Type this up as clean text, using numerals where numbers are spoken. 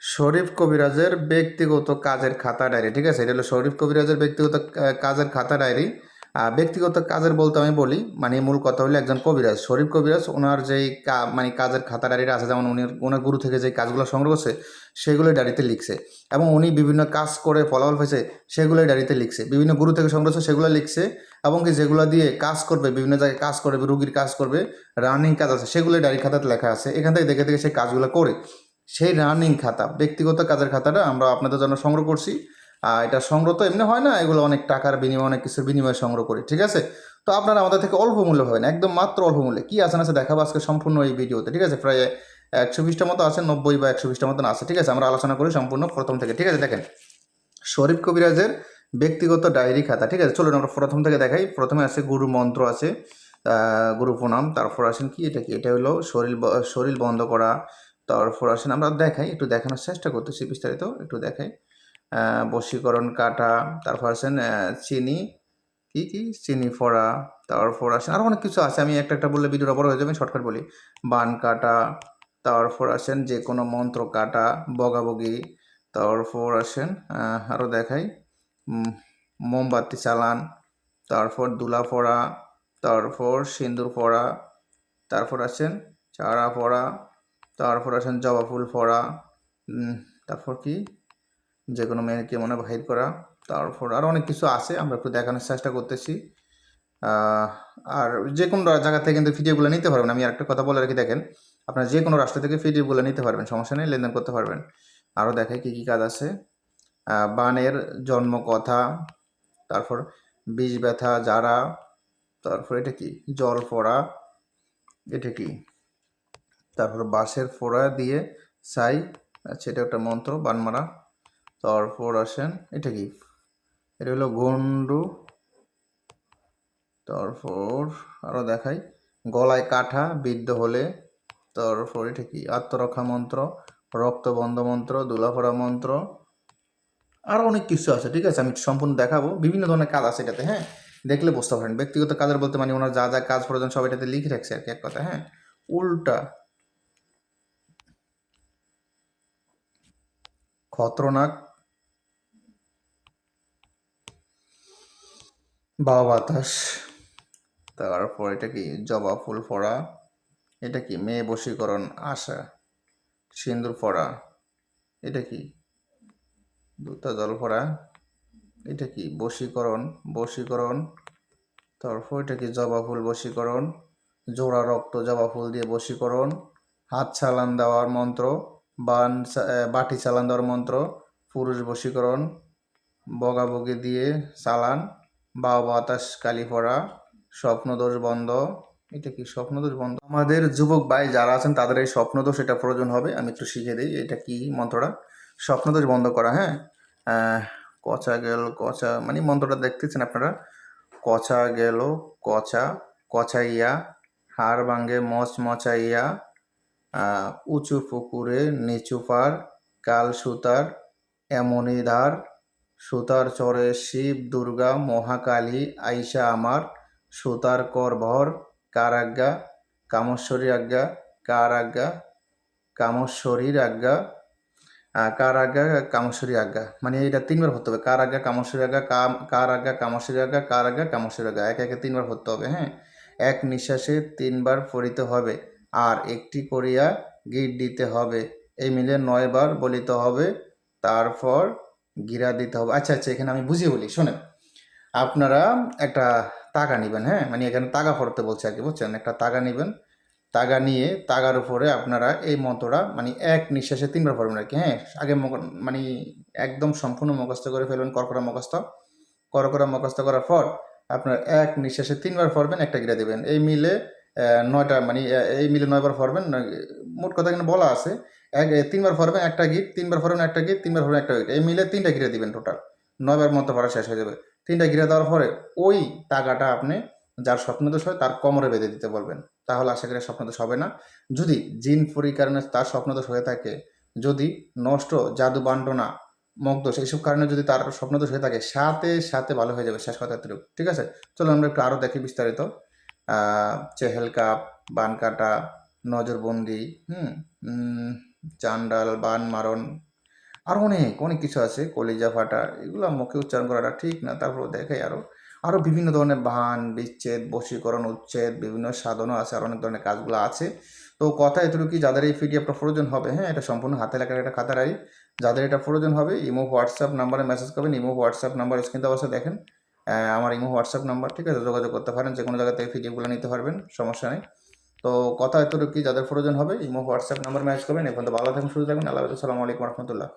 শরীফ কবিরাজের ব্যক্তিগত কাজের খাতা ডায়েরি, ঠিক আছে? এটা হলো শরীফ কবিরাজের ব্যক্তিগত কাজের খাতা ডায়েরি। ব্যক্তিগত কাজের বলতে আমি বলি, মানে মূল কথা হলো একজন কবিরাজ, শরীফ কবিরাজ, ওনার যেই মানে কাজের খাতা ডায়েরিটা আছে, যেমন উনি ওনার গুরু থেকে যে কাজগুলো সংগ্রহ করছে সেগুলোই ডায়েরিতে লিখছে, এবং উনি বিভিন্ন কাজ করে ফলাফল পেয়েছে সেগুলোই ডায়েরিতে লিখছে, বিভিন্ন গুরু থেকে সংগ্রহ করছে সেগুলো লিখছে, এবং কি যেগুলো দিয়ে কাজ করবে, বিভিন্ন জায়গায় কাজ করবে, রুগীর কাজ করবে, রানিং কাজ আছে সেগুলোই ডায়েরি খাতাতে লেখা আছে। এখান থেকে দেখে দেখে সেই কাজগুলো করে সেই রানিং খাতা, ব্যক্তিগত কাজের খাতাটা আমরা আপনাদের জন্য সংগ্রহ করছি। এটা সংগ্রহ তো এমনি হয় না, এগুলো অনেক টাকার বিনিময়ে, অনেক কিছুর বিনিময়ে সংগ্রহ করি, ঠিক আছে? তো আপনারা আমাদের থেকে অল্প মূল্য পাবেন, একদম মাত্র অল্প মূল্যে। কী আছে না আছে দেখাবো আজকে সম্পূর্ণ এই ভিডিওতে, ঠিক আছে? প্রায় 120টা মতো আছে, 90 বা 120টা মতন আছে, ঠিক আছে? আমরা আলোচনা করি সম্পূর্ণ প্রথম থেকে, ঠিক আছে? দেখেন, শরীফ কবিরাজের ব্যক্তিগত ডায়েরি খাতা, ঠিক আছে? চলুন আমরা প্রথম থেকে দেখাই। প্রথমে আছে গুরু মন্ত্র আছে, গুরু প্রণাম, তারপর আসেন কি, এটা কি, এটা হলো শরীর বন্ধ করা। তারপর আসেন আমরা দেখাই, একটু দেখানোর চেষ্টা করতেছি বিস্তারিত, একটু দেখাই। বশীকরণ কাটা, তারপর আসেন চিনি, কি চিনি ফোড়া, তারপর আসেন আরও অনেক কিছু আছে, আমি একটা একটা বললে ভিডিওটা বড় হয়ে যাবে, শর্টকাট বলি। বান কাটা, তারপর আসেন যে কোনো মন্ত্র কাটা, বগাবগি, তারপর আসেন আরও দেখাই, মোমবাতি চালান, তারপর দুলা পড়া, তারপর সিন্দুর পড়া, তারপর আসেন চারা পড়া, তারপর আসেন জবা ফুল পড়া, তারপর কি যে কোনো মেয়েকে মনে বাহির করা, তারপর আরও অনেক কিছু আছে, আমরা একটু দেখানোর চেষ্টা করতেছি। আর যে কোনো জায়গা থেকে কিন্তু ভিডিওগুলো নিতে পারবেন। আমি আরেকটা কথা বলে রাখি, দেখেন, আপনারা যে কোনো রাষ্ট্র থেকে ভিডিওগুলো নিতে পারবেন, সমস্যা নেই, লেনদেন করতে পারবেন। আরও দেখাই কী কী কাজ আছে। বানের জন্ম কথা, তারপর বিষ ব্যথা যারা, তারপর এটা কি জল ফোড়া, এটা কি, তারপর বাঁশের ফোড়া দিয়ে ছাই, আচ্ছা এটা একটা মন্ত্র, বান মারা। তারপর আসেন এটা কি, এটা হলো গন্ডু। তারপর আরও দেখাই, গলায় কাঠা বিদ্ধ হলে, তারপর এটা কি আত্মরক্ষা মন্ত্র, রক্তবন্ধ মন্ত্র, দুলাফোড়া মন্ত্র, আরও অনেক কিছু আছে, ঠিক আছে? আমি সম্পূর্ণ দেখাবো, বিভিন্ন ধরনের কাজ আছে এটাতে, হ্যাঁ? দেখলে বুঝতে পারেন। ব্যক্তিগত কাজের বলতে মানে ওনার যা যা কাজ প্রয়োজন সব এটাতে লিখে রাখছে আর কি, এক কথা, হ্যাঁ? উল্টা খতরনাক বাবা বাতাস, তারপর এটা কি জবা ফুল ফোড়া, এটা কি মেয়ে বশীকরণ আশা, সিন্দুর ফোড়া, এটা কি দুটা জল ফোড়া, এটা কি বশীকরণ, তারপর এটা কি জবা ফুল বশীকরণ, জোড়া রক্ত জবা ফুল দিয়ে বশীকরণ, হাত চালান দেওয়ার মন্ত্র, বাটি চালান দেওয়ার মন্ত্র, পুরুষ বশীকরণ, বগাবগি দিয়ে চালান, বাবা বাতাস কালী পড়া, স্বপ্নদোষ বন্ধ, এটা কি স্বপ্নদোষ বন্ধ। আমাদের যুবক ভাই যারা আছেন তাদের এই স্বপ্নদোষ এটা প্রয়োজন হবে, আমি একটু শিখে দিই এটা কি মন্ত্রটা। স্বপ্নদোষ বন্ধ করা, হ্যাঁ? কচা গেল কচা, মানে মন্ত্রটা দেখতেছেন আপনারা, কচা গেল কচা, কচাইয়া, হাড় ভাঙ্গে মচাইয়া, উঁচু পুকুরে নিচু পার, কাল সুতার এমনই ধার, সুতার চরে শিব দুর্গা মহাকালী আইসা আমার, সুতার কর ভর, কার আজ্ঞা, কামেশ্বরী আজ্ঞা, কার আজ্ঞা, কামেশ্বরীর আজ্ঞা, কার আজ্ঞা, কামেশ্বরী আজ্ঞা, মানে এটা 3বার পড়তে হবে, কার আজ্ঞা কামেশ্বরী আজ্ঞা, কার আজ্ঞা কামেশ্বরী আজ্ঞা, কার আজ্ঞা কামেশ্বরী আজ্ঞা, একে একে 3বার পড়তে হবে, হ্যাঁ? এক নিঃশ্বাসে 3বার পড়িতে হবে, আর একটি করিয়া গিট দিতে হবে, এই মিলে 9বার বলিতে হবে, তারপর গিরা দিতে হবে। আচ্ছা আচ্ছা, এখানে আমি বুঝিয়ে বলি, শোনেন। আপনারা একটা তাগা নেবেন, হ্যাঁ? মানে এখানে তাগা পড়তে বলছে আর কি, বুঝছেন? একটা তাগা নেবেন, তাগা নিয়ে তাগার উপরে আপনারা এই মন্ত্রটা মানে এক নিঃশ্বাসে 3বার পড়বেন আর কি, হ্যাঁ? আগে মানে একদম সম্পূর্ণ মুখস্থ করে ফেলবেন, করকরা মুখস্থ করার পর আপনার এক নিঃশ্বাসে 3বার পড়বেন, একটা গিরা দেবেন, এই মিলে 9টা, মানে এই মিলে 9বার পড়বেন। মোট কথা এখানে বলা আছে 3বার পড়বেন একটা গিট, 3বার পড়বেন একটা গিট, 3বার পড়বেন একটা গিট, এই মিলে 3টা গিরা দিবেন, টোটাল 9বার মন্ত্র পড়া শেষ হয়ে যাবে। 3টা গিরা দেওয়ার পরে ওই তাগাটা আপনি যার স্বপ্নদোষ হয় তার কোমরে বেঁধে দিতে বলবেন, তাহলে আশা করি স্বপ্নদোষ হবে না। যদি জিন ফুরির কারণে তার স্বপ্নদোষ হয়ে থাকে, যদি নষ্ট জাদু বান্টনা মুগ্ধ এইসব কারণে যদি তার স্বপ্নদোষ হয়ে থাকে, সাথে সাথে ভালো হয়ে যাবে, শেষ কথা এতটুকু, ঠিক আছে? চলো আমরা একটু আরও দেখি বিস্তারিত। চেহেল কাপ, বান কাটা, নজরবন্দি, চান্ডাল, বান মারণ, আরও অনেক অনেক কিছু আছে, কলিজা ফাটা, এগুলো মুখে উচ্চারণ করাটা ঠিক না, তারপর দেখাই আরও আরও বিভিন্ন ধরনের ভান বিচ্ছেদ বশীকরণ উচ্ছেদ বিভিন্ন সাধনও আছে, আর অনেক ধরনের কাজগুলো আছে। তো কথা এতটুকু, যাদের এই পিডিএফটা প্রয়োজন হবে, হ্যাঁ এটা সম্পূর্ণ হাতে লেখার একটা খাতারাই, যাদের এটা প্রয়োজন হবে ইমো হোয়াটসঅ্যাপ নাম্বারে মেসেজ করবেন। ইমো হোয়াটসঅ্যাপ নাম্বার স্ক্রিন অবশ্যই দেখেন, আমার ইমো হোয়াটসঅ্যাপ নাম্বার, ঠিক আছে, যোগাযোগ করতে পারেন, যে কোনো জায়গা থেকে পিডিএফগুলো নিতে পারবেন, সমস্যা নেই। তো কথা এতটুকু, যাদের প্রয়োজন হবে ইমো হোয়াটসঅ্যাপ নাম্বার ম্যাচ করবেন। এখন তো ভালো থাকুন, সুস্থ থাকুন, আল্লাহ হাফেজ, আসসালামু আলাইকুম রহমতুল্লাহ।